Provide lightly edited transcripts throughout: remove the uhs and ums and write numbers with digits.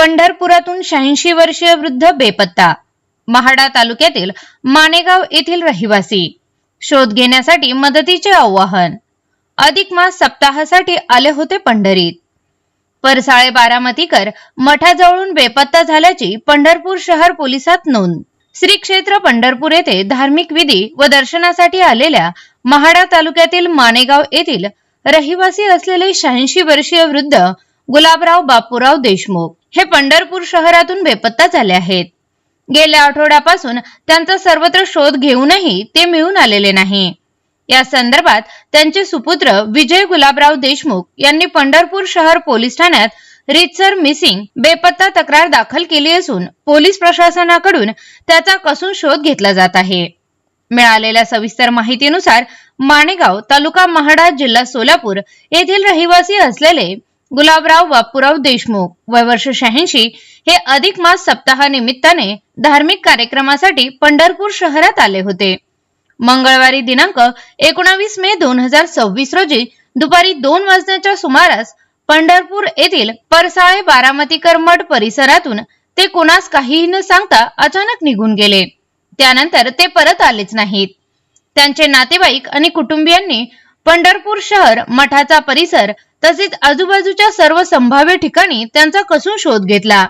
पंढरपुरातून 86 वर्षीय वृद्ध बेपत्ता। महाडा तालुक्यातील माणेगाव येथील रहिवासी। शोध घेण्यासाठी मदतीचे आवाहन। अधिक मास सप्ताहासाठी आले होते पंढरीत। परसाळे बारामतीकर मठाजवळून बेपत्ता झाल्याची पंढरपूर शहर पोलिसात नोंद। श्री क्षेत्र पंढरपूर येथे धार्मिक विधी व दर्शनासाठी आलेल्या महाडा तालुक्यातील माणेगाव येथील रहिवासी असलेले 86 वर्षीय वृद्ध गुलाबराव बापूराव देशमुख हे पंढरपूर शहरातून बेपत्ता झाले आहेत। गेल्या आठवड्यापासून त्यांचा सर्वत्र शोध घेऊनही ते मिळून आलेले नाही। या संदर्भात त्यांचे सुपुत्र विजय गुलाबराव देशमुख यांनी पंढरपूर शहर पोलीस ठाण्यात रीतसर मिसिंग बेपत्ता तक्रार दाखल केली असून पोलीस प्रशासनाकडून त्याचा कसून शोध घेतला जात आहे। मिळालेल्या सविस्तर माहितीनुसार माणेगाव तालुका महाडा जिल्हा सोलापूर येथील रहिवासी असलेले गुलाबराव बापूराव देशमुख वय वर्ष 86 हे अधिक मास सप्ताहानिमित्ताने धार्मिक कार्यक्रमासाठी पंढरपूर शहरात आले होते। मंगळवारी दिनांक 19 मे 2026 रोजी दुपारी 2 वाजण्याच्या सुमारास पंढरपूर येथील परसाळे बारामतीकर मठ परिसरातून ते कोणास काहीही न सांगता अचानक निघून गेले। त्यानंतर ते परत आलेच नाहीत। त्यांचे नातेवाईक आणि कुटुंबियांनी पंढरपूर शहर मठाचा परिसर तसेच आजूबाजूच्या सर्व संभाव्य ठिकाणी त्यांचा कसून शोध घेतला,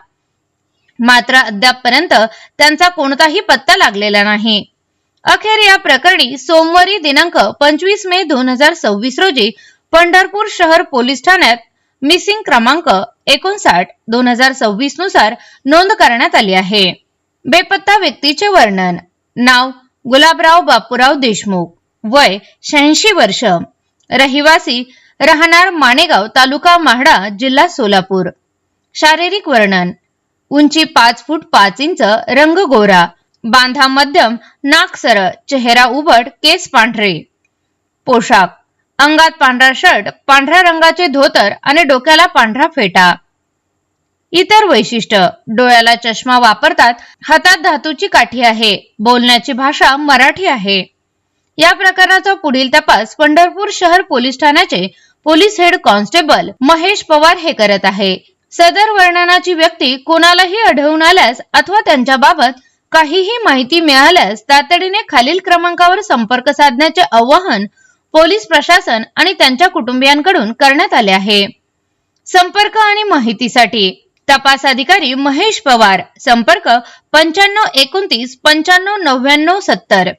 मात्र अद्यापपर्यंत त्यांचा कोणताही पत्ता लागलेला नाही। अखेर या प्रकरणी सोमवारी दिनांक 25 मे 2026 रोजी पंढरपूर शहर पोलीस ठाण्यात मिसिंग क्रमांक 59/2026 नुसार नोंद करण्यात आली आहे। बेपत्ता व्यक्तीचे वर्णन। नाव गुलाबराव बापूराव देशमुख, वय 86 वर्ष, रहिवासी राहणार माणेगाव तालुका महाडा जिल्हा सोलापूर। शारीरिक वर्णन। उंची 5 फूट 5 इंच, रंग गोरा, बांधा मध्यम, नाक सरळ, चेहरा उबट, केस पांढरे। पोशाख। अंगात पांढरा शर्ट, पांढऱ्या रंगाचे धोतर आणि डोक्याला पांढरा फेटा। इतर वैशिष्ट्य। डोळ्याला चष्मा वापरतात, हातात धातूची काठी आहे, बोलण्याची भाषा मराठी आहे। या प्रकरणाचा पुढील तपास पंढरपूर शहर पोलीस ठाण्याचे police head constable Mahesh Pawar हे करत आहे। सदर वर्णनाची व्यक्ती कोणालाही आढळून आल्यास अथवा त्यांच्याबाबत काहीही माहिती मिळाल्यास तातडीने खालील क्रमांकावर संपर्क साधण्याचे आवाहन पोलीस प्रशासन आणि त्यांच्या कुटुंबियांकडून करण्यात आले आहे। संपर्क आणि माहितीसाठी तपास अधिकारी महेश पवार, संपर्क 9529 9599 70।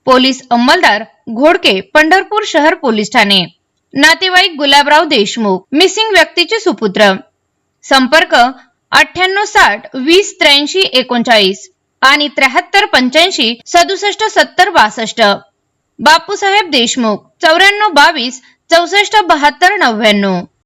पोलीस अंमलदार घोडके, पंढरपूर शहर पोलीस ठाणे। नातेवाईक गुलाबराव देशमुख, मिसिंग व्यक्तीचे सुपुत्र, संपर्क 9860 20 83 39 आणि 7385 67 70 62। बापूसाहेब देशमुख 9422 64 72 99।